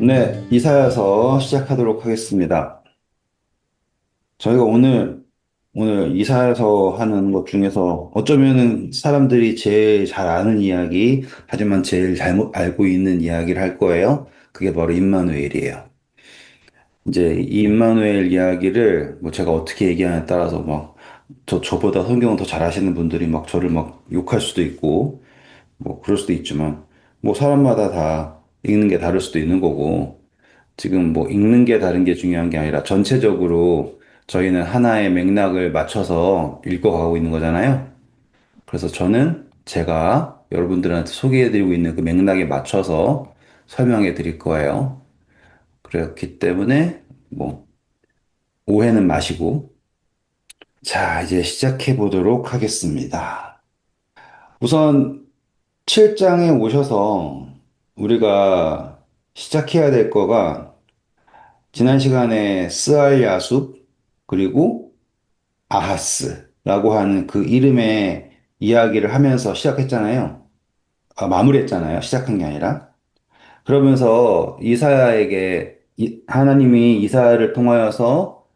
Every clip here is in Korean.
네, 이사여서 시작하도록 하겠습니다. 저희가 오늘 이사여서 하는 것 중에서 어쩌면은 사람들이 제일 잘 아는 이야기, 하지만 제일 잘못 알고 있는 이야기를 할 거예요. 그게 바로 임마누엘이에요. 이제 이 임마누엘 이야기를 뭐 제가 어떻게 얘기하냐에 따라서 막 저보다 성경을 더 잘 아시는 분들이 막 저를 막 욕할 수도 있고 뭐 그럴 수도 있지만 뭐 사람마다 다 읽는 게 다를 수도 있는 거고 지금 뭐 읽는 게 다른 게 중요한 게 아니라 전체적으로 저희는 하나의 맥락을 맞춰서 읽어가고 있는 거잖아요. 그래서 저는 제가 여러분들한테 소개해드리고 있는 그 맥락에 맞춰서 설명해 드릴 거예요. 그렇기 때문에 뭐 오해는 마시고 자, 이제 시작해 보도록 하겠습니다. 우선 7장에 오셔서 우리가 시작해야 될 거가 지난 시간에 스알 야숲 그리고 아하스라고 하는 그 이름의 이야기를 하면서 시작했잖아요. 마무리했잖아요. 시작한 게 아니라. 그러면서 이사야에게 하나님이 이사야를 통하여서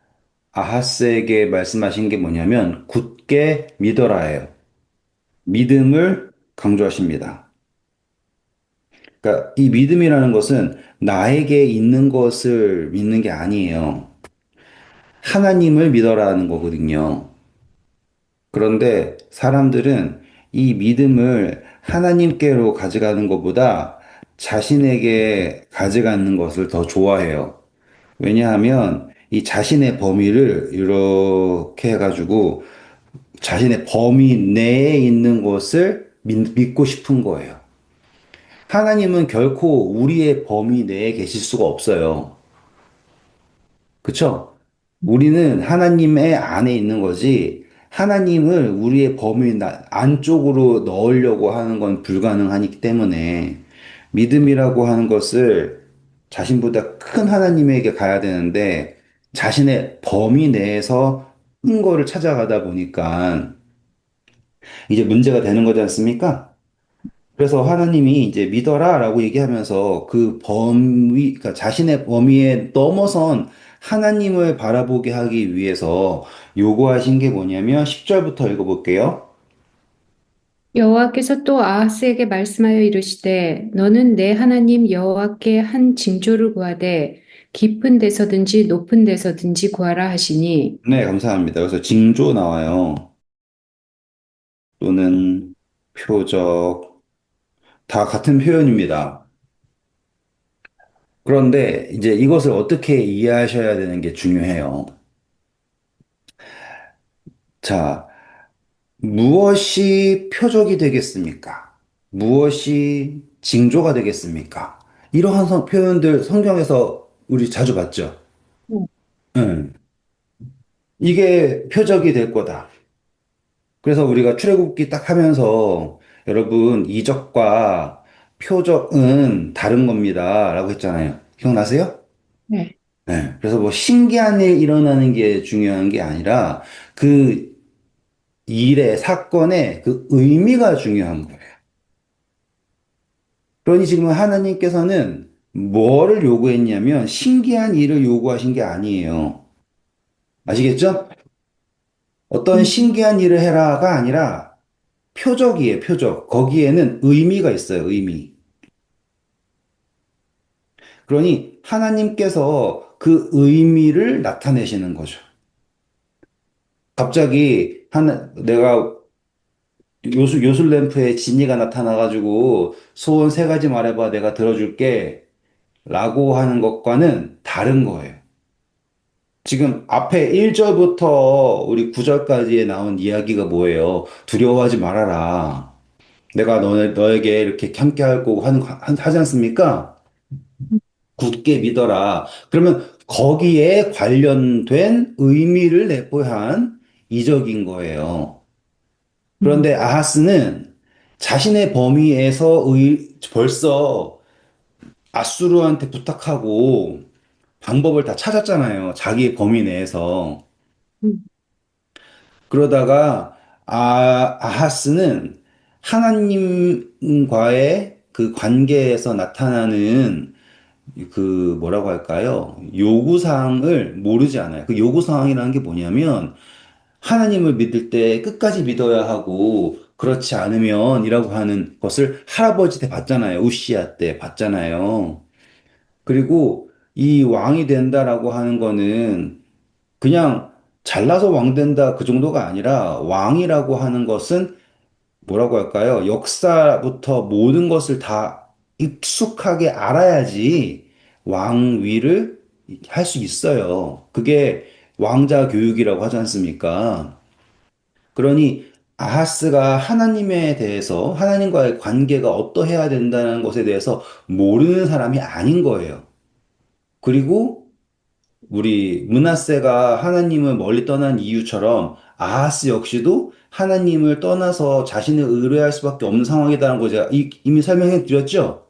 아하스에게 말씀하신 게 뭐냐면 굳게 믿어라예요. 믿음을 강조하십니다. 그러니까 이 믿음이라는 것은 나에게 있는 것을 믿는 게 아니에요. 하나님을 믿어라는 거거든요. 그런데 사람들은 이 믿음을 하나님께로 가져가는 것보다 자신에게 가져가는 것을 더 좋아해요. 왜냐하면 이 자신의 범위를 이렇게 해가지고 자신의 범위 내에 있는 것을 믿고 싶은 거예요. 하나님은 결코 우리의 범위 내에 계실 수가 없어요. 그쵸? 우리는 하나님의 안에 있는 거지, 하나님을 우리의 범위 안쪽으로 넣으려고 하는 건 불가능하기 때문에, 믿음이라고 하는 것을 자신보다 큰 하나님에게 가야 되는데, 자신의 범위 내에서 큰 거를 찾아가다 보니까, 이제 문제가 되는 거지 않습니까? 그래서 하나님이 이제 믿어라 라고 얘기하면서 그 범위, 그러니까 자신의 범위에 넘어선 하나님을 바라보게 하기 위해서 요구하신 게 뭐냐면 10절부터 읽어볼게요. 여호와께서 또 아하스에게 말씀하여 이르시되 너는 내 하나님 여호와께 한 징조를 구하되 깊은 데서든지 높은 데서든지 구하라 하시니 네, 감사합니다. 여기서 징조 나와요. 또는 표적, 다 같은 표현입니다. 그런데 이제 이것을 어떻게 이해하셔야 되는 게 중요해요. 자, 무엇이 표적이 되겠습니까? 무엇이 징조가 되겠습니까? 이러한 표현들 성경에서 우리 자주 봤죠. 응. 이게 표적이 될 거다. 그래서 우리가 출애굽기 딱 하면서 여러분 이적과 표적은 다른 겁니다. 라고 했잖아요. 기억나세요? 네. 네. 그래서 뭐 신기한 일 일어나는 게 중요한 게 아니라 그 일의 사건의 그 의미가 중요한 거예요. 그러니 지금 하나님께서는 뭐를 요구했냐면 신기한 일을 요구하신 게 아니에요. 아시겠죠? 어떤 음, 신기한 일을 해라가 아니라 표적이에요, 표적. 거기에는 의미가 있어요, 의미. 그러니 하나님께서 그 의미를 나타내시는 거죠. 갑자기 내가 요술램프에 지니가 나타나가지고 소원 세 가지 말해봐, 내가 들어줄게. 라고 하는 것과는 다른 거예요. 지금 앞에 1절부터 우리 9절까지에 나온 이야기가 뭐예요? 두려워하지 말아라. 내가 너에게 이렇게 함께 할 거고 하지 않습니까? 굳게 믿어라. 그러면 거기에 관련된 의미를 내포한 이적인 거예요. 그런데 아하스는 자신의 범위에서 벌써 아수르한테 부탁하고 방법을 다 찾았잖아요. 자기의 범위 내에서. 음, 그러다가 아하스는 하나님과의 그 관계에서 나타나는 그 뭐라고 할까요? 요구사항을 모르지 않아요. 그 요구사항이라는 게 뭐냐면 하나님을 믿을 때 끝까지 믿어야 하고 그렇지 않으면 이라고 하는 것을 할아버지 때 봤잖아요. 우시아 때 봤잖아요. 그리고 이 왕이 된다라고 하는 거는 그냥 잘나서 왕 된다 그 정도가 아니라 왕이라고 하는 것은 뭐라고 할까요? 역사부터 모든 것을 다 익숙하게 알아야지 왕위를 할 수 있어요. 그게 왕자 교육이라고 하지 않습니까? 그러니 아하스가 하나님에 대해서 하나님과의 관계가 어떠해야 된다는 것에 대해서 모르는 사람이 아닌 거예요. 그리고 우리 문하세가 하나님을 멀리 떠난 이유처럼 아하스 역시도 하나님을 떠나서 자신을 의뢰할 수밖에 없는 상황이라는 거 제가 이미 설명해 드렸죠.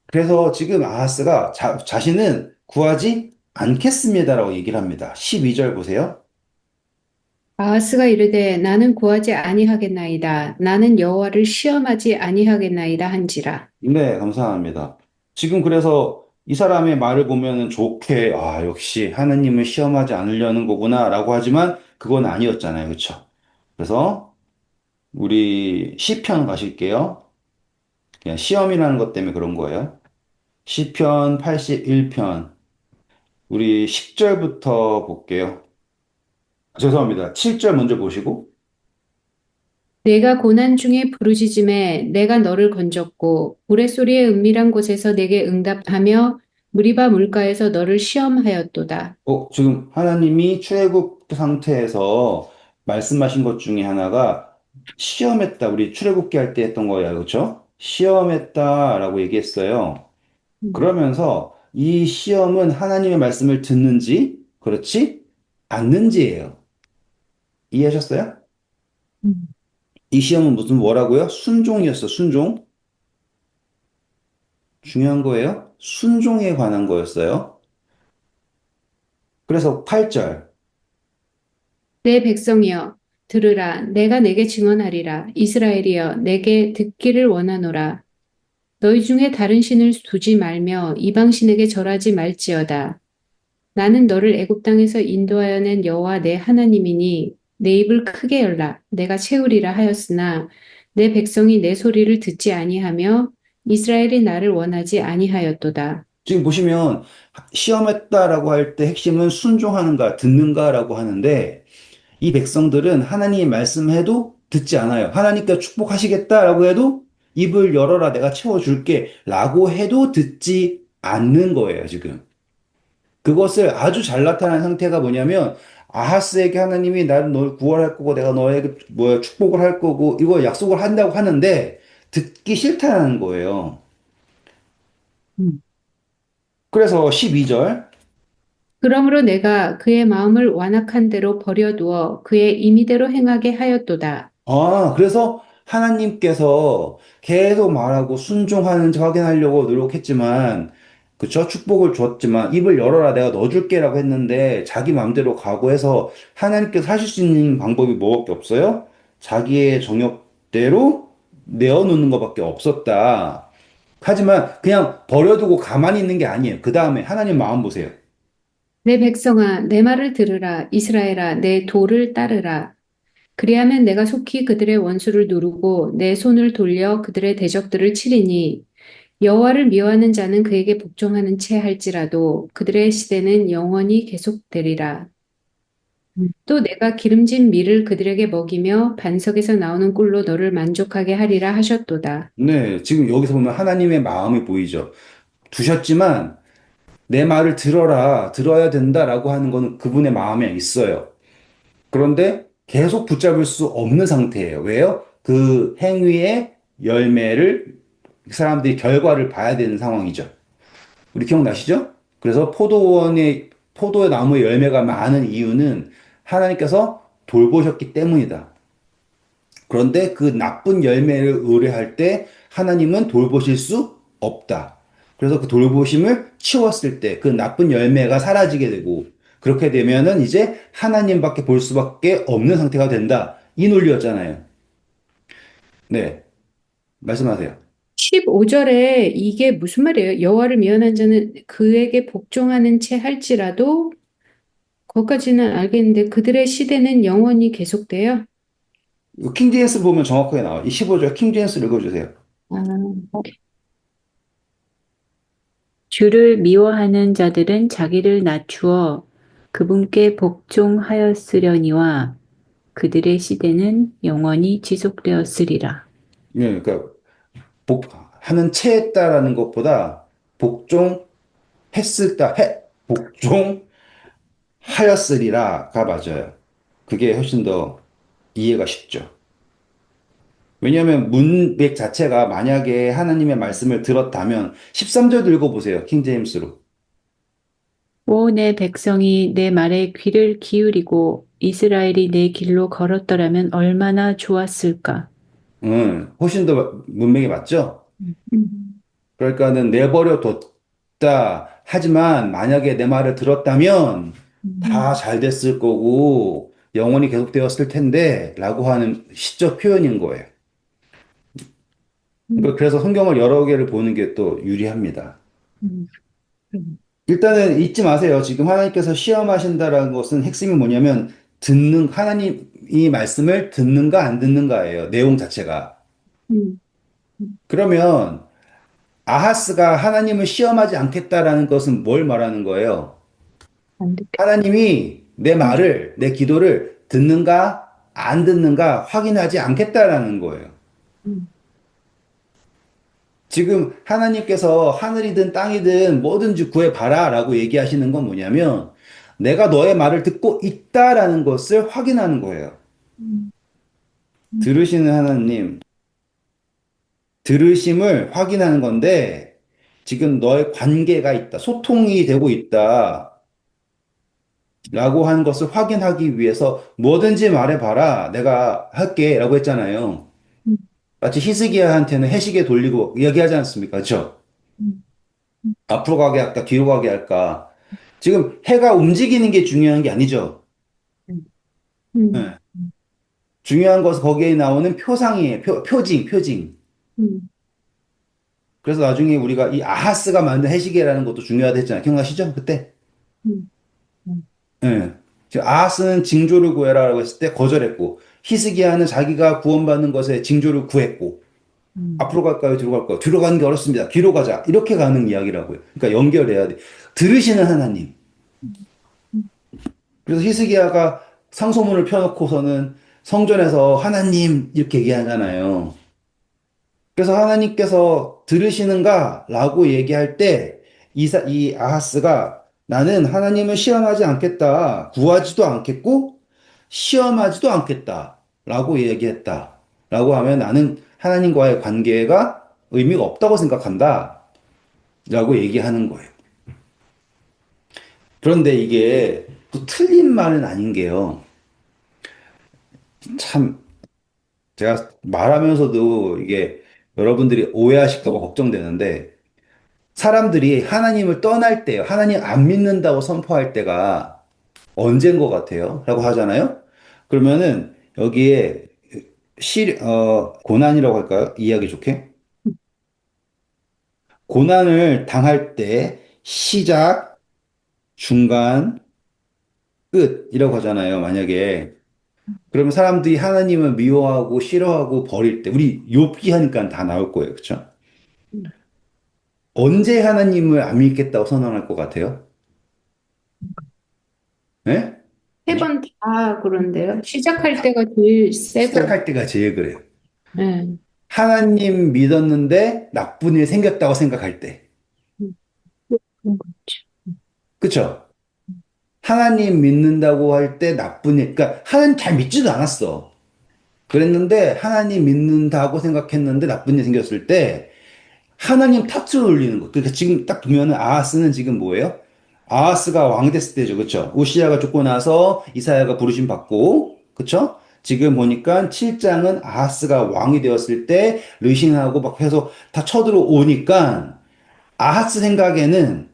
그래서 지금 아하스가 자신은 구하지 않겠습니다라고 얘기를 합니다. 12절 보세요. 아하스가 이르되 나는 구하지 아니하겠나이다. 나는 여호와를 시험하지 아니하겠나이다 한지라. 네, 감사합니다. 지금 그래서 이 사람의 말을 보면은 좋게, 아, 역시 하나님을 시험하지 않으려는 거구나라고 하지만 그건 아니었잖아요. 그렇죠? 그래서 우리 시편 가실게요. 그냥 시험이라는 것 때문에 그런 거예요. 시편 81편. 우리 10절부터 볼게요. 죄송합니다. 7절 먼저 보시고. 내가 고난 중에 부르짖음에 내가 너를 건졌고 우레소리의 은밀한 곳에서 내게 응답하며 무리바 물가에서 너를 시험하였도다. 지금 하나님이 출애굽 상태에서 말씀하신 것 중에 하나가 시험했다. 우리 출애굽기 할 때 했던 거예요. 그렇죠? 시험했다라고 얘기했어요. 음. 그러면서 이 시험은 하나님의 말씀을 듣는지, 그렇지? 않는지예요. 이해하셨어요? 음. 이 시험은 무슨 뭐라고요? 순종이었어, 순종. 중요한 거예요. 순종에 관한 거였어요. 그래서 8절. 내 백성이여 들으라 내가 내게 증언하리라 이스라엘이여 내게 듣기를 원하노라 너희 중에 다른 신을 두지 말며 이방 신에게 절하지 말지어다 나는 너를 애굽 땅에서 인도하여 낸 여호와 내 하나님이니 내 입을 크게 열라 내가 채우리라 하였으나 내 백성이 내 소리를 듣지 아니하며 이스라엘이 나를 원하지 아니하였도다. 지금 보시면 시험했다라고 할 때 핵심은 순종하는가, 듣는가라고 하는데 이 백성들은 하나님이 말씀해도 듣지 않아요. 하나님께 축복하시겠다라고 해도 입을 열어라 내가 채워줄게 라고 해도 듣지 않는 거예요, 지금. 그것을 아주 잘 나타난 상태가 뭐냐면 아하스에게 하나님이 나는 널 구원할 거고 내가 너에게 뭐야 축복을 할 거고 이거 약속을 한다고 하는데 듣기 싫다는 거예요. 음. 그래서 12절 그러므로 내가 그의 마음을 완악한 대로 버려두어 그의 임의대로 행하게 하였도다. 그래서 하나님께서 계속 말하고 순종하는지 확인하려고 노력했지만, 그쵸? 축복을 줬지만, 입을 열어라, 내가 넣어줄게라고 했는데, 자기 마음대로 가고 해서 하나님께서 하실 수 있는 방법이 뭐밖에 없어요? 자기의 정욕대로 내어놓는 것밖에 없었다. 하지만 그냥 버려두고 가만히 있는 게 아니에요. 그 다음에 하나님 마음 보세요. 내 백성아, 내 말을 들으라. 이스라엘아, 내 도를 따르라. 그리하면 내가 속히 그들의 원수를 누르고 내 손을 돌려 그들의 대적들을 치리니 여호와를 미워하는 자는 그에게 복종하는 채 할지라도 그들의 시대는 영원히 계속되리라. 또 내가 기름진 밀을 그들에게 먹이며 반석에서 나오는 꿀로 너를 만족하게 하리라 하셨도다. 네, 지금 여기서 보면 하나님의 마음이 보이죠. 두셨지만, 내 말을 들어라, 들어야 된다라고 하는 거는 그분의 마음에 있어요. 그런데 계속 붙잡을 수 없는 상태예요. 왜요? 그 행위의 열매를 사람들이 결과를 봐야 되는 상황이죠. 우리 기억나시죠? 그래서 포도의 나무의 열매가 많은 이유는 하나님께서 돌보셨기 때문이다. 그런데 그 나쁜 열매를 의뢰할 때 하나님은 돌보실 수 없다. 그래서 그 돌보심을 치웠을 때 그 나쁜 열매가 사라지게 되고 그렇게 되면은 이제 하나님밖에 볼 수밖에 없는 상태가 된다. 이 논리였잖아요. 네, 말씀하세요. 15절에 이게 무슨 말이에요? 여호와를 미워하는 자는 그에게 복종하는 채 할지라도 거기까지는 알겠는데 그들의 시대는 영원히 계속돼요? 이거 킹제임스 보면 정확하게 나와요. 이 15절 킹제임스 읽어주세요. 아, 주를 미워하는 자들은 자기를 낮추어 그분께 복종하였으려니와 그들의 시대는 영원히 지속되었으리라. 예, 그러니까 하는 체했다라는 것보다 복종하였으리라가 맞아요. 그게 훨씬 더 이해가 쉽죠. 왜냐하면 문맥 자체가 만약에 하나님의 말씀을 들었다면 13절 읽어보세요. 킹제임스로. 오, 내 백성이 내 말에 귀를 기울이고 이스라엘이 내 길로 걸었더라면 얼마나 좋았을까. 훨씬 더 문맥이 맞죠? 음, 그러니까는 내버려 뒀다. 하지만 만약에 내 말을 들었다면 다 음, 잘 됐을 거고 영원히 계속되었을 텐데 라고 하는 시적 표현인 거예요. 음, 그래서 성경을 여러 개를 보는 게 또 유리합니다. 음, 음, 일단은 잊지 마세요. 지금 하나님께서 시험하신다라는 것은 핵심이 뭐냐면 하나님이 말씀을 듣는가 안 듣는가예요. 내용 자체가. 음, 그러면 아하스가 하나님을 시험하지 않겠다라는 것은 뭘 말하는 거예요? 안 듣게. 하나님이 내 음, 말을, 내 기도를 듣는가 안 듣는가 확인하지 않겠다라는 거예요. 음, 지금 하나님께서 하늘이든 땅이든 뭐든지 구해봐라 라고 얘기하시는 건 뭐냐면 내가 너의 말을 듣고 있다라는 것을 확인하는 거예요. 음, 음, 들으시는 하나님, 들으심을 확인하는 건데 지금 너의 관계가 있다, 소통이 되고 있다 라고 하는 것을 확인하기 위해서 뭐든지 말해봐라 내가 할게 라고 했잖아요. 음, 마치 히스기야한테는 해시계 돌리고 이야기하지 않습니까? 그렇죠? 음, 앞으로 가게 할까, 뒤로 가게 할까. 지금 해가 움직이는 게 중요한 게 아니죠. 음, 음, 네. 중요한 것은 거기에 나오는 표상이에요. 표징. 음, 그래서 나중에 우리가 이 아하스가 만든 해시계라는 것도 중요하다 했잖아요. 기억나시죠? 그때? 음, 음, 예. 지금 아하스는 징조를 구해라라고 했을 때 거절했고, 히스기야는 자기가 구원받는 것에 징조를 구했고, 음, 앞으로 갈까요? 뒤로 갈까요? 뒤로 가는 게 어렵습니다. 뒤로 가자. 이렇게 가는 이야기라고요. 그러니까 연결해야 돼. 들으시는 하나님. 음, 그래서 히스기야가 상소문을 펴놓고서는 성전에서 하나님 이렇게 얘기하잖아요. 그래서 하나님께서 들으시는가? 라고 얘기할 때 이 아하스가 나는 하나님을 시험하지 않겠다. 구하지도 않겠고 시험하지도 않겠다. 라고 얘기했다. 라고 하면 나는 하나님과의 관계가 의미가 없다고 생각한다. 라고 얘기하는 거예요. 그런데 이게 또 틀린 말은 아닌 게요. 참 제가 말하면서도 이게 여러분들이 오해하실까 봐 걱정되는데 사람들이 하나님을 떠날 때요. 하나님 안 믿는다고 선포할 때가 언제인 것 같아요? 라고 하잖아요. 그러면은 여기에 고난이라고 할까요? 이해하기 좋게. 고난을 당할 때 시작, 중간, 끝이라고 하잖아요. 만약에. 그러면 사람들이 하나님을 미워하고 싫어하고 버릴 때 우리 욥기 하니까 다 나올 거예요. 그렇죠? 음. 언제 하나님을 안 믿겠다고 선언할 것 같아요? 네? 세 번 다 그런데요. 시작할 때가 제일 세고, 시작할 때가 제일 그래요. 네. 하나님 믿었는데 나쁜 일 생겼다고 생각할 때. 음, 그런 거 있죠. 그쵸? 하나님 믿는다고 할 때 나쁜 일, 그러니까 하나님 잘 믿지도 않았어. 그랬는데 하나님 믿는다고 생각했는데 나쁜 일 생겼을 때 하나님 탓을 올리는 거. 그러니까 지금 딱 보면은 아하스는 지금 뭐예요? 아하스가 왕 됐을 때죠. 그쵸? 우시야가 죽고 나서 이사야가 부르심 받고, 그쵸? 지금 보니까 7장은 아하스가 왕이 되었을 때 르신하고 막 해서 다 쳐들어오니까 아하스 생각에는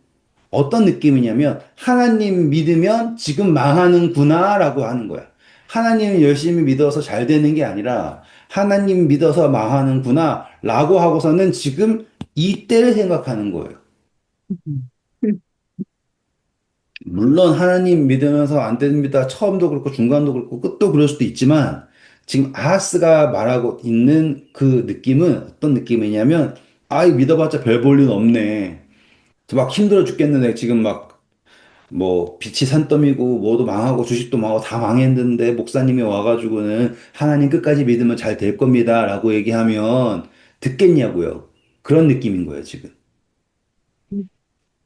어떤 느낌이냐면 하나님 믿으면 지금 망하는구나라고 하는 거야. 하나님 열심히 믿어서 잘 되는 게 아니라 하나님 믿어서 망하는구나 라고 하고서는 지금 이때를 생각하는 거예요. 물론 하나님 믿으면서 안 됩니다. 처음도 그렇고 중간도 그렇고 끝도 그럴 수도 있지만 지금 아하스가 말하고 있는 그 느낌은 어떤 느낌이냐면 아이 믿어봤자 별 볼 일 없네. 막 힘들어 죽겠는데 지금 막 뭐 빛이 산더미고 뭐도 망하고 주식도 망하고 다 망했는데 목사님이 와가지고는 하나님 끝까지 믿으면 잘 될 겁니다 라고 얘기하면 듣겠냐고요. 그런 느낌인 거예요, 지금.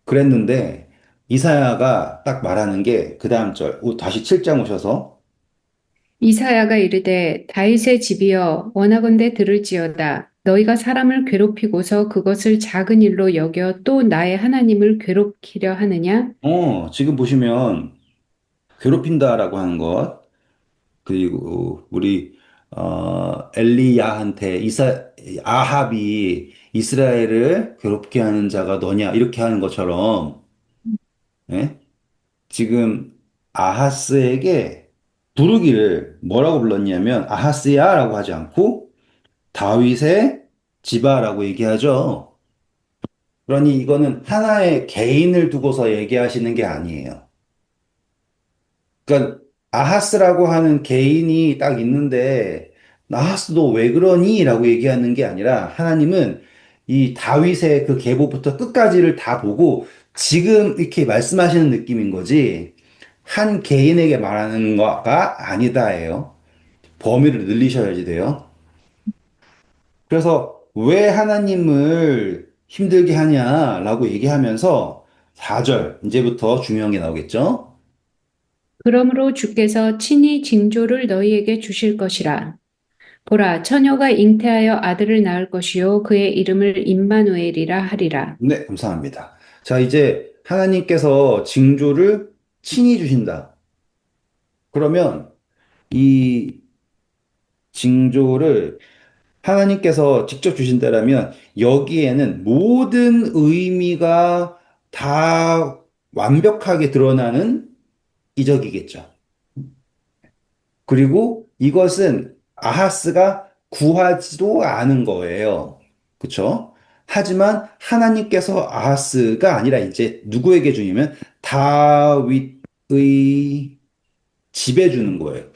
그랬는데 이사야가 딱 말하는 게 그 다음 절, 다시 7장 오셔서 이사야가 이르되 다윗의 집이여 원하건대 들을지어다. 너희가 사람을 괴롭히고서 그것을 작은 일로 여겨 또 나의 하나님을 괴롭히려 하느냐? 지금 보시면 괴롭힌다라고 하는 것, 그리고 우리 엘리야한테 아합이 이스라엘을 괴롭게 하는 자가 너냐 이렇게 하는 것처럼 예? 지금 아하스에게 부르기를 뭐라고 불렀냐면 아하스야라고 하지 않고 다윗의 집아라고 얘기하죠. 그러니 이거는 하나의 개인을 두고서 얘기하시는 게 아니에요. 그러니까 아하스라고 하는 개인이 딱 있는데 아하스 너 왜 그러니? 라고 얘기하는 게 아니라 하나님은 이 다윗의 그 계보부터 끝까지를 다 보고 지금 이렇게 말씀하시는 느낌인 거지 한 개인에게 말하는 거가 아니다예요. 범위를 늘리셔야지 돼요. 그래서 왜 하나님을 힘들게 하냐라고 얘기하면서 4절 이제부터 중요한 게 나오겠죠? 그러므로 주께서 친히 징조를 너희에게 주실 것이라. 보라, 처녀가 잉태하여 아들을 낳을 것이요 그의 이름을 임마누엘이라 하리라. 네, 감사합니다. 자, 이제 하나님께서 징조를 친히 주신다. 그러면 이 징조를 하나님께서 직접 주신다라면 여기에는 모든 의미가 다 완벽하게 드러나는 이적이겠죠. 그리고 이것은 아하스가 구하지도 않은 거예요. 그쵸? 하지만 하나님께서 아하스가 아니라 이제 누구에게 주냐면 다윗의 집에 주는 거예요.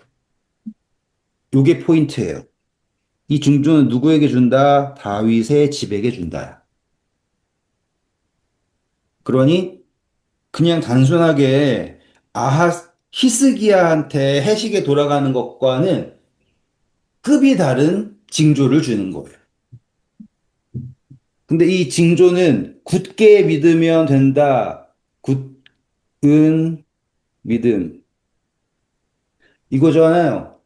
요게 포인트예요. 이 중조는 누구에게 준다? 다윗의 집에게 준다. 그러니 그냥 단순하게 히스기야한테 해식에 돌아가는 것과는 급이 다른 징조를 주는 거예요. 근데 이 징조는 굳게 믿으면 된다. 굳은 믿음. 이거잖아요.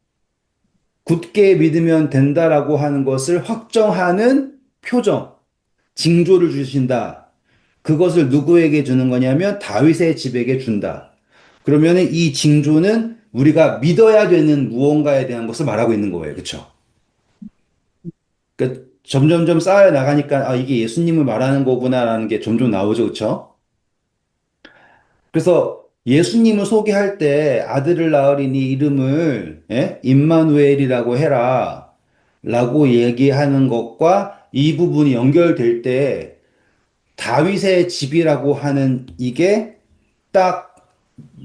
굳게 믿으면 된다라고 하는 것을 확정하는 표정, 징조를 주신다. 그것을 누구에게 주는 거냐면 다윗의 집에게 준다. 그러면 이 징조는 우리가 믿어야 되는 무언가에 대한 것을 말하고 있는 거예요. 그렇죠? 그러니까 점점점 쌓여 나가니까 아 이게 예수님을 말하는 거구나라는 게 점점 나오죠. 그렇죠? 그래서 예수님을 소개할 때 아들을 낳으리니 이름을 임마누엘이라고 해라 라고 얘기하는 것과 이 부분이 연결될 때 다윗의 집이라고 하는 이게 딱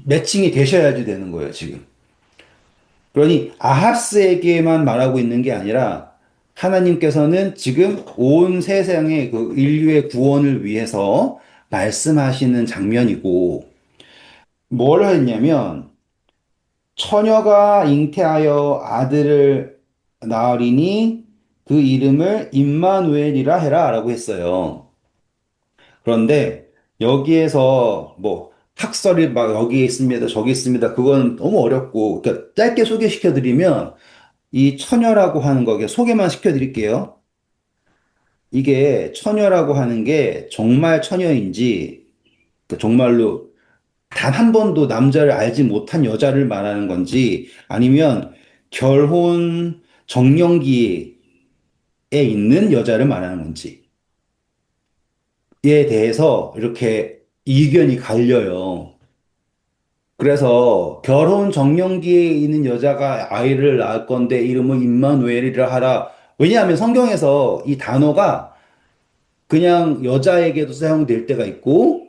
매칭이 되셔야지 되는 거예요, 지금. 그러니 아하스에게만 말하고 있는 게 아니라 하나님께서는 지금 온 세상의 그 인류의 구원을 위해서 말씀하시는 장면이고 뭘 했냐면 처녀가 잉태하여 아들을 낳으리니 그 이름을 임마누엘이라 해라 라고 했어요. 그런데 여기에서 뭐 학설이 막 여기 있습니다, 저기 있습니다. 그건 너무 어렵고 그러니까 짧게 소개시켜 드리면 이 처녀라고 하는 거 소개만 시켜 드릴게요. 이게 처녀라고 하는 게 정말 처녀인지 그 정말로 단 한 번도 남자를 알지 못한 여자를 말하는 건지 아니면 결혼 정년기에 있는 여자를 말하는 건지에 대해서 이렇게 이견이 갈려요. 그래서 결혼 정년기에 있는 여자가 아이를 낳을 건데 이름을 임마누엘이라 하라. 왜냐하면 성경에서 이 단어가 그냥 여자에게도 사용될 때가 있고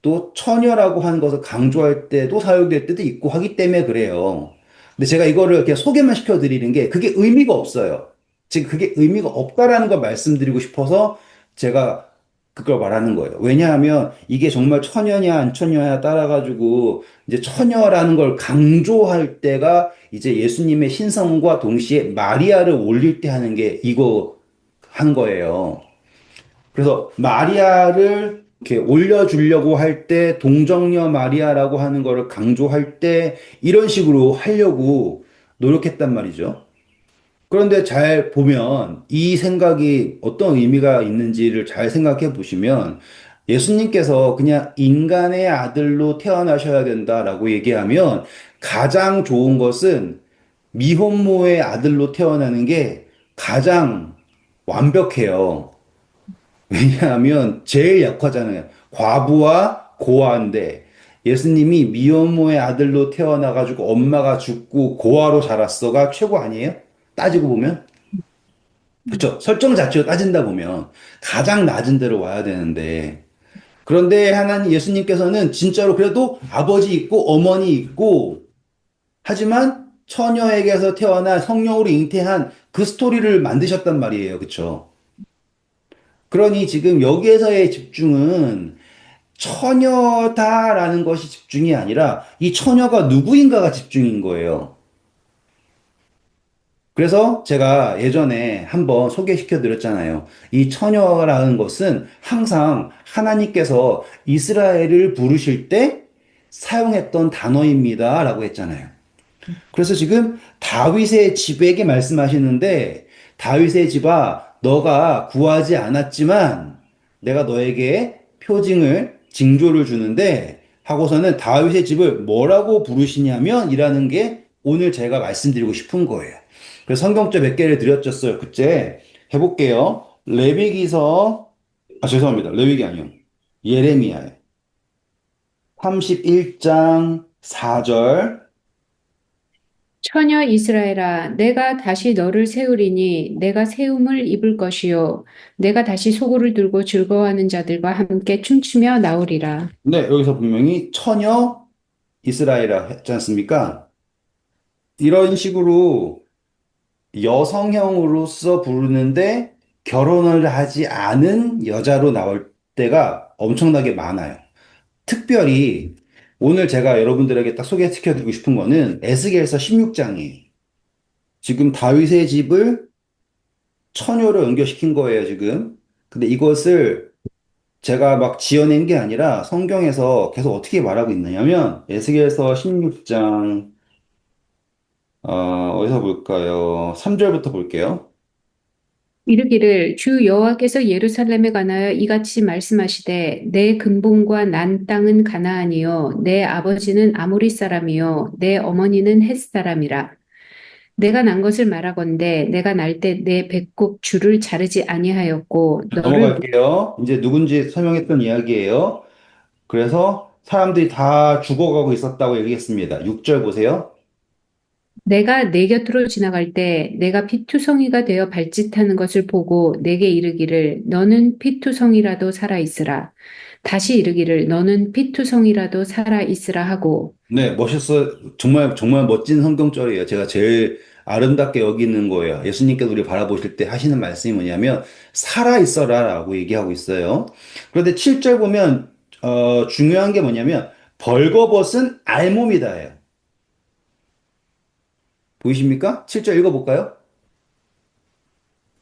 또 처녀라고 하는 것을 강조할 때도 사용될 때도 있고 하기 때문에 그래요. 근데 제가 이거를 그냥 소개만 시켜드리는 게 그게 의미가 없어요. 지금 그게 의미가 없다라는 걸 말씀드리고 싶어서 제가 그걸 말하는 거예요. 왜냐하면 이게 정말 처녀냐 안 처녀냐 따라가지고 이제 처녀라는 걸 강조할 때가 이제 예수님의 신성과 동시에 마리아를 올릴 때 하는 게 이거 한 거예요. 그래서 마리아를 이렇게 올려주려고 할 때 동정녀 마리아라고 하는 거를 강조할 때 이런 식으로 하려고 노력했단 말이죠. 그런데 잘 보면 이 생각이 어떤 의미가 있는지를 잘 생각해 보시면 예수님께서 그냥 인간의 아들로 태어나셔야 된다라고 얘기하면 가장 좋은 것은 미혼모의 아들로 태어나는 게 가장 완벽해요. 왜냐하면 제일 약하잖아요. 과부와 고아인데 예수님이 미혼모의 아들로 태어나가지고 엄마가 죽고 고아로 자랐어가 최고 아니에요? 따지고 보면. 그쵸? 설정 자체로 따진다 보면 가장 낮은 데로 와야 되는데 그런데 하나님 예수님께서는 진짜로 그래도 아버지 있고 어머니 있고 하지만 처녀에게서 태어난 성령으로 잉태한 그 스토리를 만드셨단 말이에요. 그쵸? 그러니 지금 여기에서의 집중은 처녀다라는 것이 집중이 아니라 이 처녀가 누구인가가 집중인 거예요. 그래서 제가 예전에 한번 소개시켜 드렸잖아요. 이 처녀라는 것은 항상 하나님께서 이스라엘을 부르실 때 사용했던 단어입니다라고 했잖아요. 그래서 지금 다윗의 집에게 말씀하시는데 다윗의 집아 너가 구하지 않았지만 내가 너에게 표징을 징조를 주는데 하고서는 다윗의 집을 뭐라고 부르시냐면 이라는 게 오늘 제가 말씀드리고 싶은 거예요. 그래서 성경적 몇 개를 드렸었어요. 그때 해볼게요. 레위기서 죄송합니다. 레위기 아니요. 예레미야 31장 4절. 처녀 이스라엘아, 내가 다시 너를 세우리니 내가 세움을 입을 것이요. 내가 다시 소고를 들고 즐거워하는 자들과 함께 춤추며 나오리라. 네, 여기서 분명히 처녀 이스라엘이라 했지 않습니까? 이런 식으로 여성형으로서 부르는데 결혼을 하지 않은 여자로 나올 때가 엄청나게 많아요. 특별히 오늘 제가 여러분들에게 딱 소개시켜 드리고 싶은 거는 에스겔서 16장이에요. 지금 다윗의 집을 처녀로 연결시킨 거예요, 지금. 근데 이것을 제가 막 지어낸 게 아니라 성경에서 계속 어떻게 말하고 있느냐면 에스겔서 16장 어디서 볼까요? 3절부터 볼게요. 이르기를 주 여호와께서 예루살렘에 관하여 이같이 말씀하시되 내 근본과 난 땅은 가나안이요 내 아버지는 아모리 사람이요 내 어머니는 헷 사람이라. 내가 난 것을 말하건대 내가 날 때 내 배꼽 줄을 자르지 아니하였고 너를 넘어갈게요. 이제 누군지 설명했던 이야기예요. 그래서 사람들이 다 죽어가고 있었다고 얘기했습니다. 6절 보세요. 내가 내 곁으로 지나갈 때 내가 피투성이가 되어 발짓하는 것을 보고 내게 이르기를 너는 피투성이라도 살아 있으라. 다시 이르기를 너는 피투성이라도 살아 있으라 하고 네, 멋있어. 정말, 정말 멋진 성경절이에요. 제가 제일 아름답게 여기는 거예요. 예수님께서 우리 바라보실 때 하시는 말씀이 뭐냐면, 살아있어라 라고 얘기하고 있어요. 그런데 7절 보면, 중요한 게 뭐냐면, 벌거벗은 알몸이다예요. 보이십니까? 7절 읽어볼까요?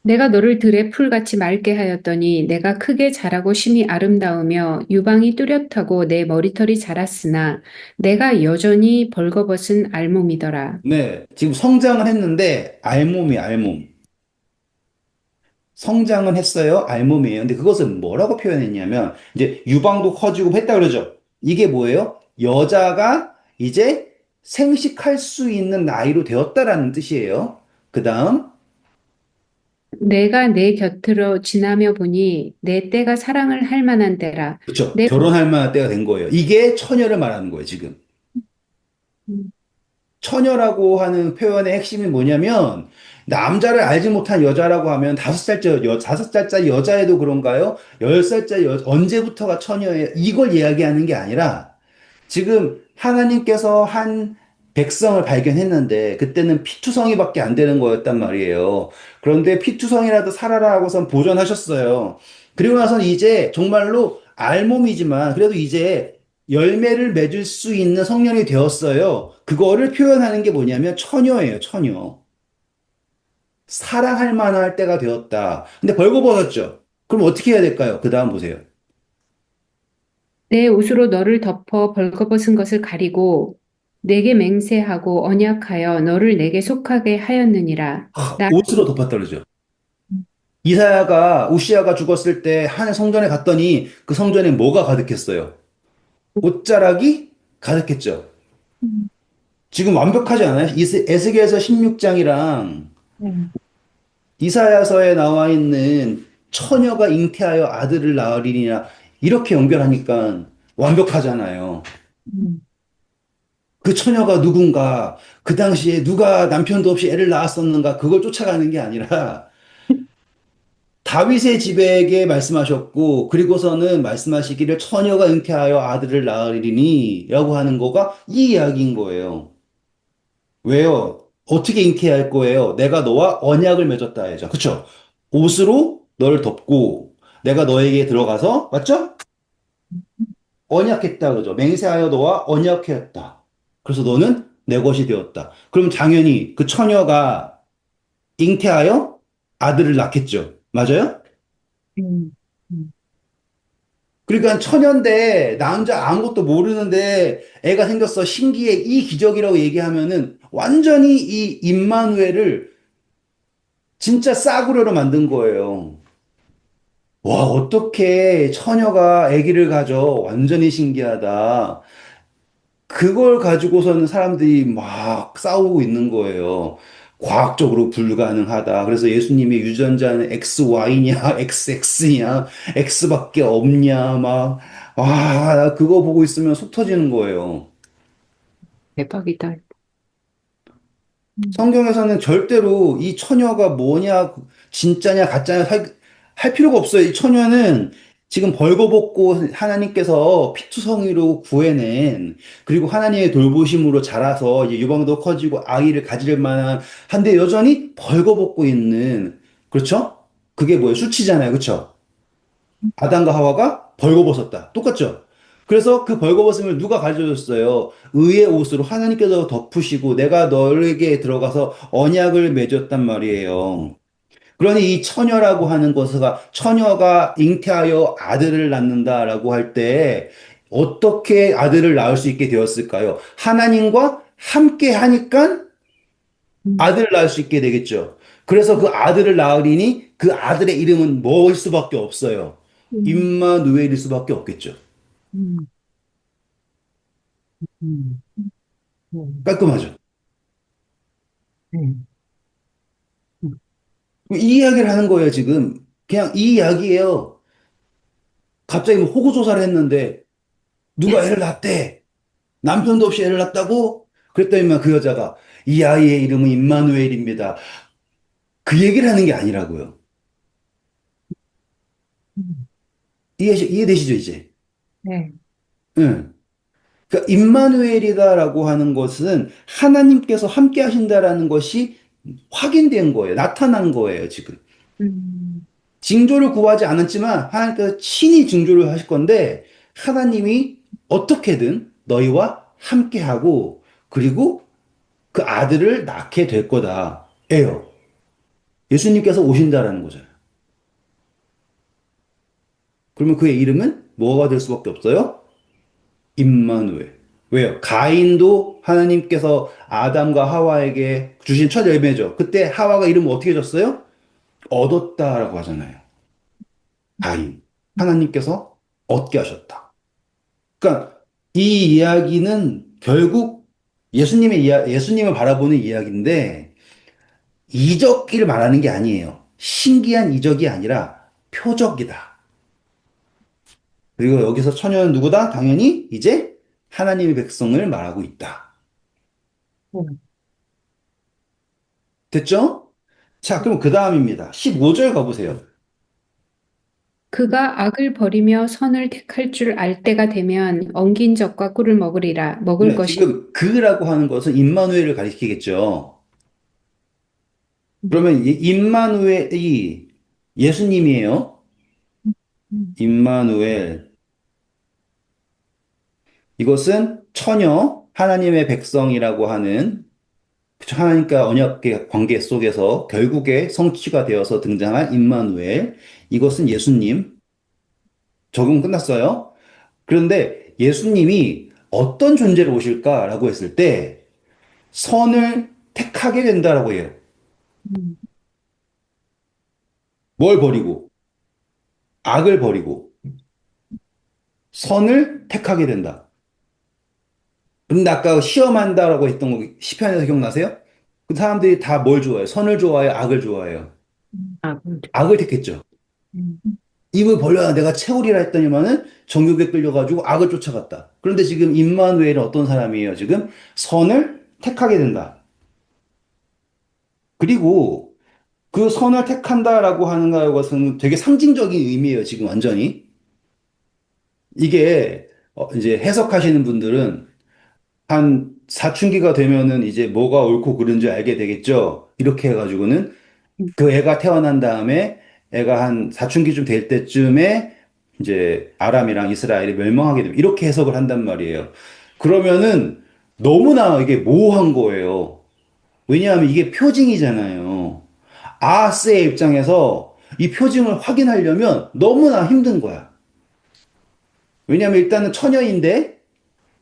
내가 너를 들의 풀같이 맑게 하였더니 내가 크게 자라고 심히 아름다우며 유방이 뚜렷하고 내 머리털이 자랐으나 내가 여전히 벌거벗은 알몸이더라. 네, 지금 성장을 했는데, 알몸이 알몸. 성장은 했어요. 알몸이에요. 근데 그것은 뭐라고 표현했냐면, 이제 유방도 커지고 했다 그러죠. 이게 뭐예요? 여자가 이제 생식할 수 있는 나이로 되었다라는 뜻이에요. 그 다음, 내가 내 곁으로 지나며 보니 내 때가 사랑을 할 만한 때라. 그쵸. 내 결혼할 만한 때가 된 거예요. 이게 처녀를 말하는 거예요, 지금. 음. 처녀라고 하는 표현의 핵심이 뭐냐면, 남자를 알지 못한 여자라고 하면 5살짜리 여자애도 그런가요? 10살짜리 언제부터가 처녀예요? 이걸 이야기하는 게 아니라, 지금 하나님께서 한 백성을 발견했는데 그때는 피투성이밖에 안 되는 거였단 말이에요. 그런데 피투성이라도 살아라 하고선 보존하셨어요. 그리고 나서는 이제 정말로 알몸이지만 그래도 이제 열매를 맺을 수 있는 성년이 되었어요. 그거를 표현하는 게 뭐냐면 처녀예요, 처녀. 사랑할 만할 때가 되었다. 근데 벌거벗었죠. 그럼 어떻게 해야 될까요? 그 다음 보세요. 내 옷으로 너를 덮어 벌거벗은 것을 가리고 내게 맹세하고 언약하여 너를 내게 속하게 하였느니라. 나 옷으로 덮었다 그러죠. 이사야가 우시아가 죽었을 때 한 성전에 갔더니 그 성전에 뭐가 가득했어요? 옷자락이 가득했죠. 음. 지금 완벽하지 않아요? 에스겔서 16장이랑 네. 이사야서에 나와 있는 처녀가 잉태하여 아들을 낳으리니라 이렇게 연결하니까 완벽하잖아요. 음. 그 처녀가 누군가, 그 당시에 누가 남편도 없이 애를 낳았었는가, 그걸 쫓아가는 게 아니라 다윗의 집에게 말씀하셨고, 그리고서는 말씀하시기를 처녀가 잉태하여 아들을 낳으리니, 라고 하는 거가 이 이야기인 거예요. 왜요? 어떻게 잉태할 거예요? 내가 너와 언약을 맺었다 해죠. 그쵸? 옷으로 너를 덮고, 내가 너에게 들어가서, 맞죠? 언약했다 그러죠. 맹세하여 너와 언약했다. 그래서 너는 내 것이 되었다. 그럼 당연히 그 처녀가 잉태하여 아들을 낳겠죠. 맞아요? 음. 음. 그러니까 천연데 남자 아무것도 모르는데 애가 생겼어 신기해 이 기적이라고 얘기하면은 완전히 이 임마누엘을 진짜 싸구려로 만든 거예요. 와 어떻게 처녀가 아기를 가져 완전히 신기하다. 그걸 가지고서는 사람들이 막 싸우고 있는 거예요. 과학적으로 불가능하다. 그래서 예수님의 유전자는 XY냐, XX냐, X밖에 없냐, 막, 와, 나 그거 보고 있으면 속 터지는 거예요. 대박이다. 음. 성경에서는 절대로 이 처녀가 뭐냐, 진짜냐, 가짜냐 할 필요가 없어요. 이 처녀는 지금 벌거벗고 하나님께서 피투성이로 구해낸 그리고 하나님의 돌보심으로 자라서 이제 유방도 커지고 아이를 가질 만한 한데 여전히 벌거벗고 있는 그렇죠? 그게 뭐예요? 수치잖아요. 그렇죠? 아담과 하와가 벌거벗었다. 똑같죠? 그래서 그 벌거벗음을 누가 가르쳐줬어요? 의의 옷으로 하나님께서 덮으시고 내가 너에게 들어가서 언약을 맺었단 말이에요. 그러니 이 처녀라고 하는 것가 처녀가 잉태하여 아들을 낳는다라고 할 때 어떻게 아들을 낳을 수 있게 되었을까요? 하나님과 함께 하니까 음. 아들을 낳을 수 있게 되겠죠. 그래서 그 아들을 낳으리니 그 아들의 이름은 뭐일 수밖에 없어요. 음. 임마누엘일 수밖에 없겠죠. 음. 음. 음. 깔끔하죠. 네. 음. 이 이야기를 하는 거예요, 지금. 그냥 이 이야기예요. 갑자기 뭐 호구조사를 했는데 누가 애를 낳았대. 남편도 없이 애를 낳았다고? 그랬더니만 그 여자가 이 아이의 이름은 임마누엘입니다. 그 얘기를 하는 게 아니라고요. 음. 이해되시죠, 이제? 네. 응. 그러니까 임마누엘이다라고 하는 것은 하나님께서 함께 하신다라는 것이 확인된 거예요. 나타난 거예요, 지금. 음. 징조를 구하지 않았지만 하나님께서 친히 징조를 하실 건데 하나님이 어떻게든 너희와 함께하고 그리고 그 아들을 낳게 될 거다. 예요. 예수님께서 오신다라는 거잖아요. 그러면 그의 이름은 뭐가 될 수밖에 없어요? 임마누엘. 왜요? 가인도 하나님께서 아담과 하와에게 주신 첫 열매죠. 그때 하와가 이름을 어떻게 줬어요? 얻었다라고 하잖아요. 가인. 하나님께서 얻게 하셨다. 그러니까 이 이야기는 결국 예수님을 바라보는 이야기인데 이적기를 말하는 게 아니에요. 신기한 이적이 아니라 표적이다. 그리고 여기서 처녀는 누구다? 당연히 이제 하나님의 백성을 말하고 있다. 음. 됐죠? 자, 그럼 그 다음입니다. 15절 가보세요. 그가 악을 버리며 선을 택할 줄 알 때가 되면 엉긴 적과 꿀을 먹으리라. 먹을 네, 것이 지금 그라고 하는 것은 임마누엘을 가리키겠죠. 음. 그러면 이 임마누엘이 예수님이에요. 음. 임마누엘. 이것은 처녀, 하나님의 백성이라고 하는 그쵸, 하나님과 언약의 관계 속에서 결국에 성취가 되어서 등장한 임마누엘. 이것은 예수님. 적용 끝났어요. 그런데 예수님이 어떤 존재로 오실까라고 했을 때 선을 택하게 된다라고 해요. 음. 뭘 버리고 악을 버리고 선을 택하게 된다. 근데 아까 시험한다라고 했던 거 시편에서 기억나세요? 그 사람들이 다 뭘 좋아해요? 선을 좋아해요? 악을 좋아해요? 아군. 악을 택했죠. 음. 입을 벌려야 내가 채우리라 했더니만은 정욕에 끌려가지고 악을 쫓아갔다. 그런데 지금 임마누엘은 어떤 사람이에요? 지금 선을 택하게 된다. 그리고 그 선을 택한다라고 하는 것은 되게 상징적인 의미예요. 지금 완전히. 이게 이제 해석하시는 분들은 한 사춘기가 되면은 이제 뭐가 옳고 그른지 알게 되겠죠. 이렇게 해가지고는 그 애가 태어난 다음에 애가 한 사춘기쯤 될 때쯤에 이제 아람이랑 이스라엘이 멸망하게 됩니다. 이렇게 해석을 한단 말이에요. 그러면은 너무나 이게 모호한 거예요. 왜냐하면 이게 표징이잖아요. 아하스의 입장에서 이 표징을 확인하려면 너무나 힘든 거야. 왜냐하면 일단은 처녀인데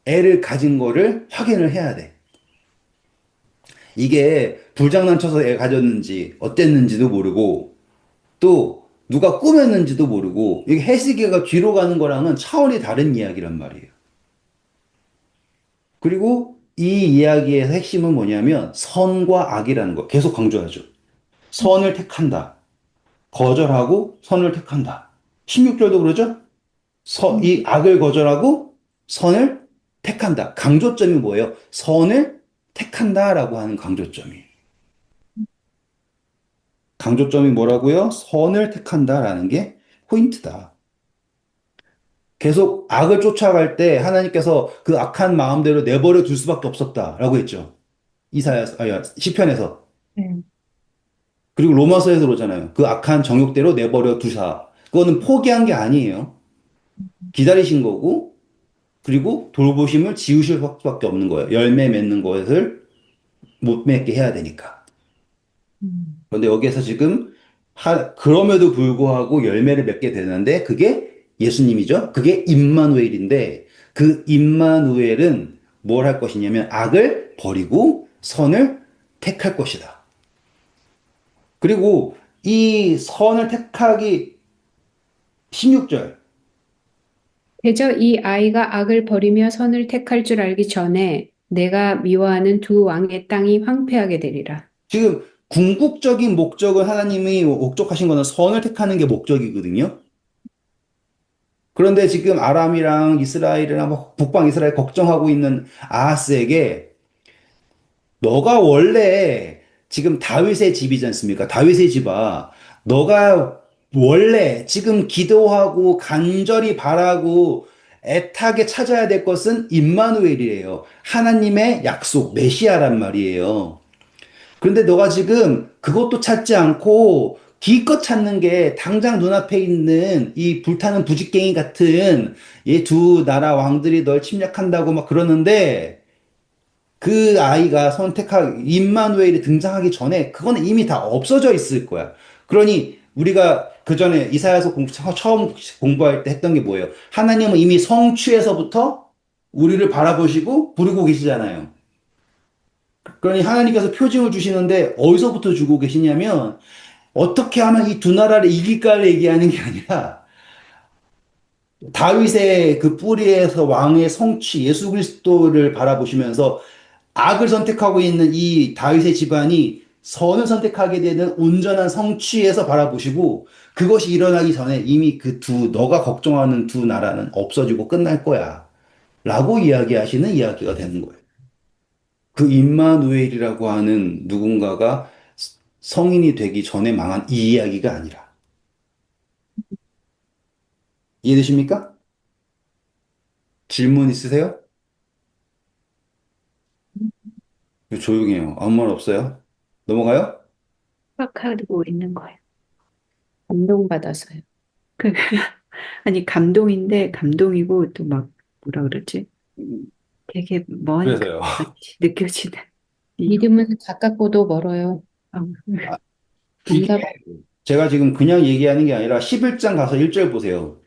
애를 가진 거를 확인을 해야 돼. 이게 불장난쳐서 애 가졌는지 어땠는지도 모르고 또 누가 꾸몄는지도 모르고 이게 해시계가 뒤로 가는 거랑은 차원이 다른 이야기란 말이에요. 그리고 이 이야기의 핵심은 뭐냐면 선과 악이라는 거 계속 강조하죠. 선을 택한다. 거절하고 선을 택한다. 16절도 그러죠? 음. 이 악을 거절하고 선을 택한다. 강조점이 뭐예요? 선을 택한다라고 하는 강조점이에요. 강조점이 뭐라고요? 선을 택한다라는 게 포인트다. 계속 악을 쫓아갈 때 하나님께서 그 악한 마음대로 내버려 둘 수밖에 없었다라고 했죠. 시편에서. 네. 그리고 로마서에서 그러잖아요. 그 악한 정욕대로 내버려 두사. 그거는 포기한 게 아니에요. 기다리신 거고, 그리고 돌보심을 지으실 수밖에 없는 거예요. 열매 맺는 것을 못 맺게 해야 되니까. 음. 그런데 여기에서 지금 그럼에도 불구하고 열매를 맺게 되는데 그게 예수님이죠. 그게 임마누엘인데 그 임마누엘은 뭘 할 것이냐면 악을 버리고 선을 택할 것이다. 그리고 이 선을 택하기 16절. 대저 이 아이가 악을 버리며 선을 택할 줄 알기 전에 내가 미워하는 두 왕의 땅이 황폐하게 되리라. 지금 궁극적인 목적은 하나님이 목적하신 거는 선을 택하는 게 목적이거든요. 그런데 지금 아람이랑 이스라엘이랑 북방 이스라엘 걱정하고 있는 아하스에게 너가 원래 지금 다윗의 집이지 않습니까? 다윗의 집아, 너가 원래 지금 기도하고 간절히 바라고 애타게 찾아야 될 것은 임마누엘이에요. 하나님의 약속, 메시아란 말이에요. 그런데 너가 지금 그것도 찾지 않고 기껏 찾는 게 당장 눈앞에 있는 이 불타는 부직갱이 같은 이 두 나라 왕들이 널 침략한다고 막 그러는데 그 아이가 임마누엘이 등장하기 전에 그거는 이미 다 없어져 있을 거야. 그러니 우리가 그 전에 처음 공부할 때 했던 게 뭐예요? 하나님은 이미 성취에서부터 우리를 바라보시고 부르고 계시잖아요. 그러니 하나님께서 표징을 주시는데 어디서부터 주고 계시냐면 어떻게 하면 이 두 나라를 이길까를 얘기하는 게 아니라 다윗의 그 뿌리에서 왕의 성취 예수 그리스도를 바라보시면서 악을 선택하고 있는 이 다윗의 집안이 선을 선택하게 되는 온전한 성취에서 바라보시고 그것이 일어나기 전에 이미 너가 걱정하는 두 나라는 없어지고 끝날 거야. 라고 이야기하시는 이야기가 되는 거예요. 그 임마누엘이라고 하는 누군가가 성인이 되기 전에 망한 이 이야기가 아니라. 이해되십니까? 질문 있으세요? 조용해요. 아무 말 없어요? 넘어가요? 생각하고 있는 거예요. 감동받아서요. 그, 아니, 감동인데, 감동이고, 또 막, 뭐라 그러지? 되게 먼 그래서요. 같이 느껴지는. 이, 믿음은 가깝고도 멀어요. 어, 아, 이게 정답 제가 지금 그냥 얘기하는 게 아니라 11장 가서 1절 보세요.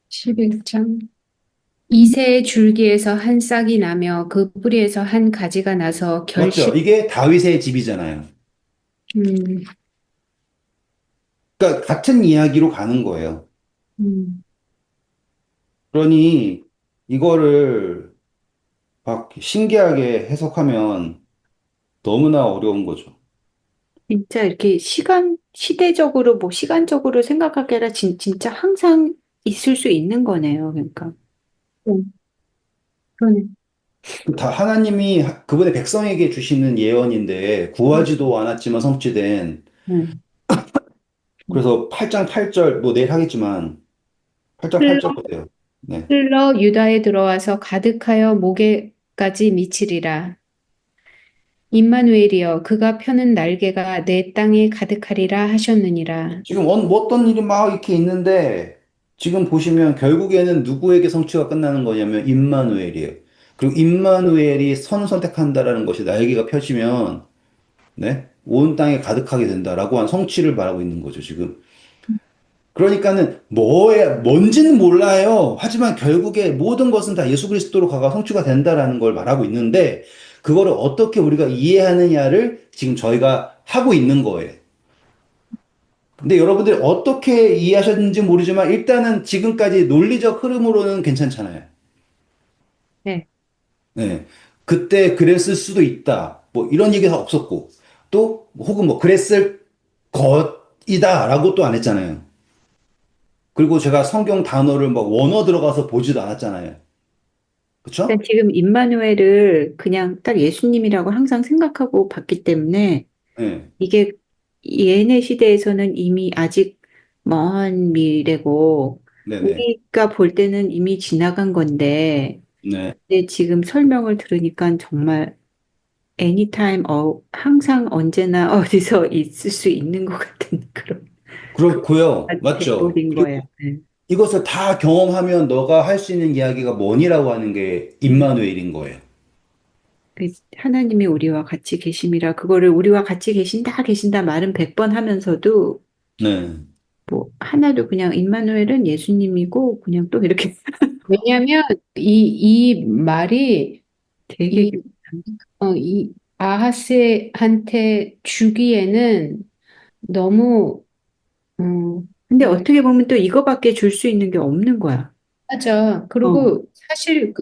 11장. 이새의 줄기에서 한 싹이 나며 그 뿌리에서 한 가지가 나서 맞죠? 이게 다윗의 집이잖아요. 음, 그러니까 같은 이야기로 가는 거예요. 음, 그러니 이거를 막 신기하게 해석하면 너무나 어려운 거죠. 진짜 이렇게 시대적으로, 뭐, 시간적으로 생각할 게 아니라 진짜 항상 있을 수 있는 거네요. 그러니까. 그러네. 다 하나님이 그분의 백성에게 주시는 예언인데 음, 구하지도 않았지만 성취된 음. 그래서 8장 8절 뭐 내일 하겠지만 8장 흘러, 8절 보세요. 네. 흘러 유다에 들어와서 가득하여 목에까지 미치리라. 임마누엘이여 그가 펴는 날개가 내 땅에 가득하리라 하셨느니라. 지금 뭐 어떤 일이 막 이렇게 있는데 지금 보시면 결국에는 누구에게 성취가 끝나는 거냐면 임마누엘이에요. 그리고 임마누엘이 선택한다라는 것이 날개가 펴지면 네? 온 땅에 가득하게 된다라고 한 성취를 말하고 있는 거죠, 지금. 그러니까는 뭔지는 몰라요. 하지만 결국에 모든 것은 다 예수 그리스도로 가가 성취가 된다라는 걸 말하고 있는데 그거를 어떻게 우리가 이해하느냐를 지금 저희가 하고 있는 거예요. 근데 여러분들이 어떻게 이해하셨는지 모르지만 일단은 지금까지 논리적 흐름으로는 괜찮잖아요. 네. 네. 그때 그랬을 수도 있다. 뭐 이런 얘기가 없었고 또 혹은 뭐 그랬을 것이다라고 또 안 했잖아요. 그리고 제가 성경 단어를 막 원어 들어가서 보지도 않았잖아요. 일단 그쵸? 지금 임마누엘을 그냥 딱 예수님이라고 항상 생각하고 봤기 때문에 네. 이게 얘네 시대에서는 이미 아직 먼 미래고 네네. 우리가 볼 때는 이미 지나간 건데 네. 근데 지금 설명을 들으니까 정말 anytime 항상 언제나 어디서 있을 수 있는 것 같은 그런 그렇고요. 맞죠? 돼버린 거예요. 그리고 네. 이것을 다 경험하면 너가 할 수 있는 이야기가 뭐니라고 하는 게 임마누엘인 거예요. 그 하나님이 우리와 같이 계심이라 그거를 우리와 같이 계신다 말은 100번 하면서도 네. 뭐 하나도 그냥 임마누엘은 예수님이고 그냥 또 이렇게 왜냐하면 이 말이 되게 이, 이 아하스한테 주기에는 너무 근데 뭐랄까 어떻게 보면 또 이거밖에 줄 수 있는 게 없는 거야. 하죠. 어, 그리고 사실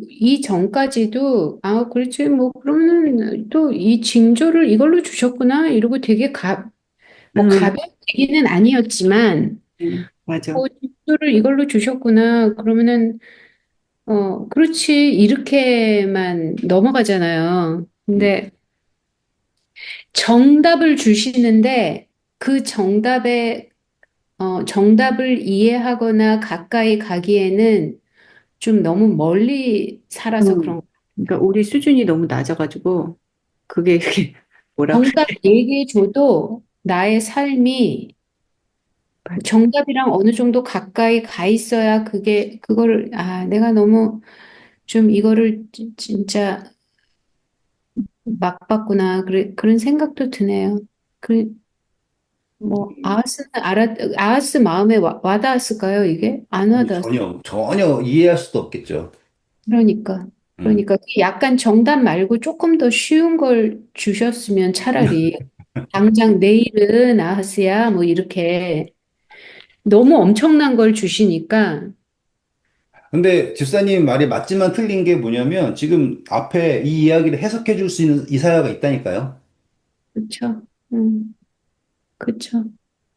이 전까지도 아 그렇지 뭐 그러면은 또 이 징조를 이걸로 주셨구나 이러고 되게 뭐 음, 가벼운 얘기는 아니었지만 맞아. 징조를 이걸로 주셨구나 그러면은 그렇지 이렇게만 넘어가잖아요. 음. 근데 정답을 주시는데 그 정답을 이해하거나 가까이 가기에는 좀 너무 멀리 살아서 음, 그런 거. 그러니까 우리 수준이 너무 낮아가지고 그게 뭐라 그래? 정답 얘기해줘도 나의 삶이 맞아. 정답이랑 어느 정도 가까이 가 있어야 그거를, 내가 너무 좀 이거를 진짜 막 봤구나. 그런 생각도 드네요. 그, 뭐, 아하스 마음에 와닿았을까요, 이게? 안 아니, 와닿았어요. 전혀 이해할 수도 없겠죠. 그러니까. 음. 그러니까 약간 정답 말고 조금 더 쉬운 걸 주셨으면 차라리 당장 내일은 아하스야 뭐 이렇게 너무 엄청난 걸 주시니까 근데 집사님 말이 맞지만 틀린 게 뭐냐면 지금 앞에 이 이야기를 해석해 줄 수 있는 이사야가 있다니까요. 그쵸 그쵸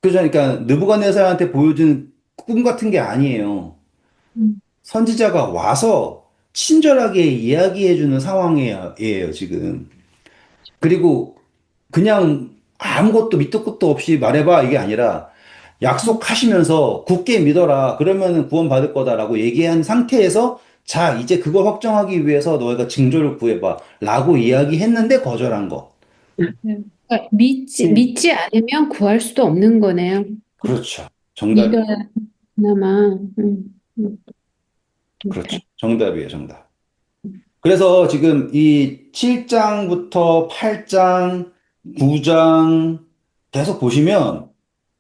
그죠? 그러니까 느부갓네살한테 보여준 꿈 같은 게 아니에요. 음, 선지자가 와서 친절하게 이야기해주는 상황이에요, 지금. 그리고 그냥 아무것도 밑도 끝도 없이 말해봐, 이게 아니라 약속하시면서 굳게 믿어라. 그러면 구원받을 거다라고 얘기한 상태에서 자, 이제 그걸 확정하기 위해서 너희가 징조를 구해봐. 라고 이야기했는데 거절한 거. 그러니까 네. 믿지 않으면 구할 수도 없는 거네요. 그렇죠. 정답이에요. 믿어야 그나마, 음, 그렇죠. 그렇다. 정답이에요, 정답. 그래서 지금 이 7장부터 8장, 9장 계속 보시면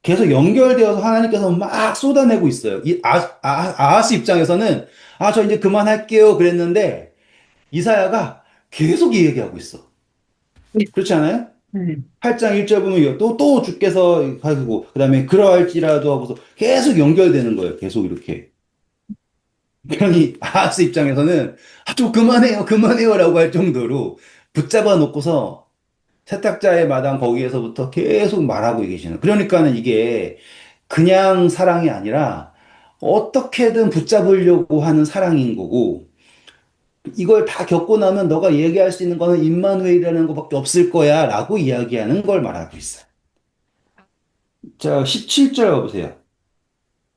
계속 연결되어서 하나님께서 막 쏟아내고 있어요. 아하스 입장에서는 저 이제 그만할게요 그랬는데 이사야가 계속 이 얘기하고 있어. 그렇지 않아요? 네. 8장 1절 보면 또 주께서 하시고 그다음에 그러할지라도 하고서 계속 연결되는 거예요. 계속 이렇게. 그러니 아하스 입장에서는 좀 그만해요, 그만해요라고 할 정도로 붙잡아 놓고서 세탁자의 마당 거기에서부터 계속 말하고 계시는. 그러니까는 이게 그냥 사랑이 아니라 어떻게든 붙잡으려고 하는 사랑인 거고 이걸 다 겪고 나면 너가 얘기할 수 있는 거는 임마누엘이라는 것밖에 없을 거야라고 이야기하는 걸 말하고 있어요. 자, 17절 보세요.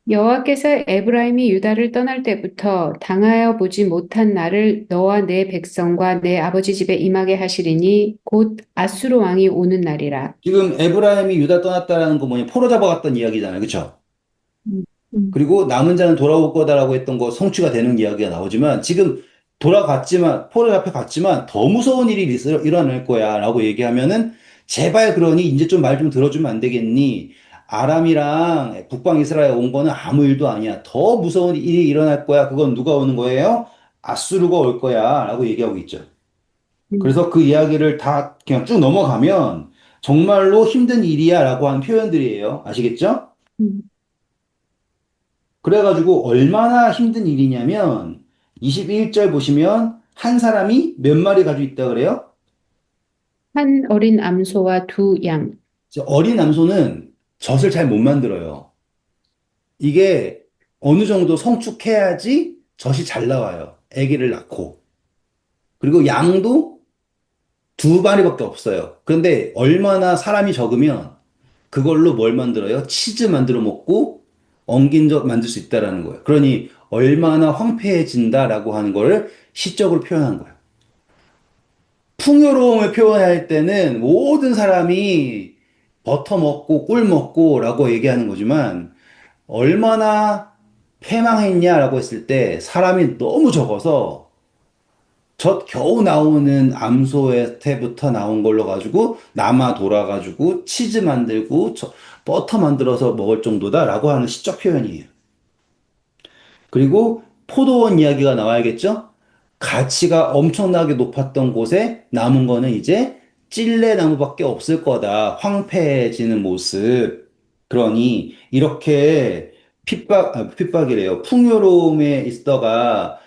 여호와께서 에브라임이 유다를 떠날 때부터 당하여 보지 못한 나를 너와 내 백성과 내 아버지 집에 임하게 하시리니 곧 아수르 왕이 오는 날이라. 지금 에브라임이 유다 떠났다라는 거 뭐냐 포로 잡아갔던 이야기잖아요. 그렇죠? 음, 음. 그리고 남은 자는 돌아올 거다라고 했던 거 성취가 되는 이야기가 나오지만 지금 돌아갔지만 포로 잡혀갔지만 더 무서운 일이 일어날 거야라고 얘기하면은 제발 그러니 이제 좀 말 좀 들어주면 안 되겠니? 아람이랑 북방 이스라엘 온 거는 아무 일도 아니야. 더 무서운 일이 일어날 거야. 그건 누가 오는 거예요? 아수르가 올 거야라고 얘기하고 있죠. 음, 그래서 그 이야기를 다 그냥 쭉 넘어가면 정말로 힘든 일이야라고 하는 표현들이에요. 아시겠죠? 음. 그래가지고 얼마나 힘든 일이냐면 21절 보시면 한 사람이 몇 마리 가지고 있다 그래요? 한 어린 암소와 두 양. 이제 어린 남소는 젖을 잘 못 만들어요. 이게 어느 정도 성축해야지 젖이 잘 나와요. 아기를 낳고. 그리고 양도 두 마리밖에 없어요. 그런데 얼마나 사람이 적으면 그걸로 뭘 만들어요? 치즈 만들어 먹고 엉긴 젖 만들 수 있다라는 거예요. 그러니 얼마나 황폐해진다라고 하는 거를 시적으로 표현한 거예요. 풍요로움을 표현할 때는 모든 사람이 버터 먹고 꿀 먹고 라고 얘기하는 거지만 얼마나 패망했냐라고 했을 때 사람이 너무 적어서 젖 겨우 나오는 암소한테부터 나온 걸로 가지고 남아 돌아가지고 치즈 만들고 버터 만들어서 먹을 정도다라고 하는 시적 표현이에요. 그리고 포도원 이야기가 나와야겠죠? 가치가 엄청나게 높았던 곳에 남은 거는 이제 찔레나무밖에 없을 거다. 황폐해지는 모습. 그러니 이렇게 핍박이래요. 풍요로움에 있다가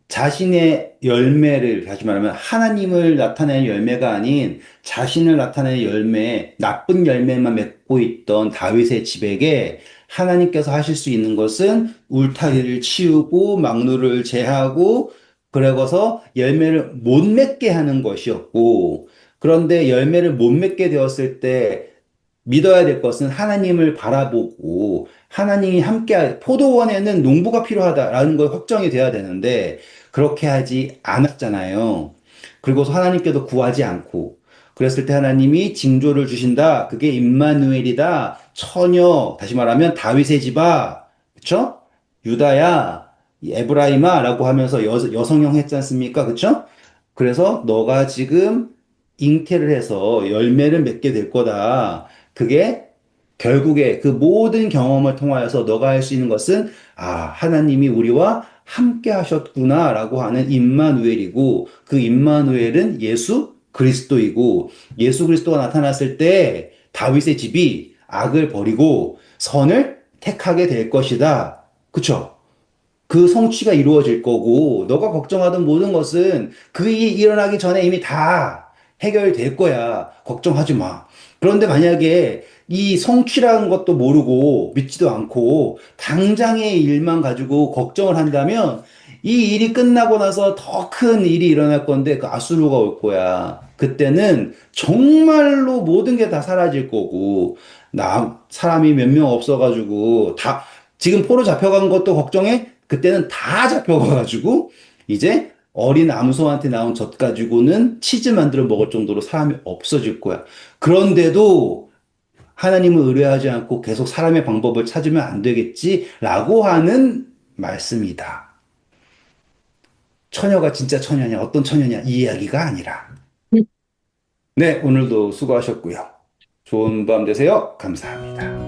자신의 열매를, 다시 말하면 하나님을 나타내는 열매가 아닌 자신을 나타내는 열매, 나쁜 열매만 맺고 있던 다윗의 집에게 하나님께서 하실 수 있는 것은 울타리를 치우고 망루를 제하고 그러고서 열매를 못 맺게 하는 것이었고, 그런데 열매를 못 맺게 되었을 때 믿어야 될 것은 하나님을 바라보고 하나님이 포도원에는 농부가 필요하다라는 걸 확정이 돼야 되는데 그렇게 하지 않았잖아요. 그리고서 하나님께도 구하지 않고 그랬을 때 하나님이 징조를 주신다. 그게 임마누엘이다. 처녀, 다시 말하면 다윗의 집아, 그쵸? 유다야, 에브라임아라고 하면서 여성형 했지 않습니까? 그쵸? 그래서 너가 지금 잉태를 해서 열매를 맺게 될 거다. 그게 결국에 그 모든 경험을 통하여서 너가 할 수 있는 것은 하나님이 우리와 함께 하셨구나라고 하는 임마누엘이고 그 임마누엘은 예수 그리스도이고 예수 그리스도가 나타났을 때 다윗의 집이 악을 버리고 선을 택하게 될 것이다. 그쵸? 그 성취가 이루어질 거고, 너가 걱정하던 모든 것은 그 일이 일어나기 전에 이미 다 해결될 거야. 걱정하지 마. 그런데 만약에 이 성취라는 것도 모르고 믿지도 않고 당장의 일만 가지고 걱정을 한다면 이 일이 끝나고 나서 더 큰 일이 일어날 건데 그 아수르가 올 거야. 그때는 정말로 모든 게 다 사라질 거고, 사람이 몇 명 없어가지고, 지금 포로 잡혀간 것도 걱정해? 그때는 다 잡혀가가지고, 이제 어린 암소한테 나온 젖 가지고는 치즈 만들어 먹을 정도로 사람이 없어질 거야. 그런데도 하나님을 의뢰하지 않고 계속 사람의 방법을 찾으면 안 되겠지라고 하는 말씀이다. 처녀가 진짜 처녀냐, 어떤 처녀냐, 이 이야기가 아니라. 네, 오늘도 수고하셨고요. 좋은 밤 되세요. 감사합니다.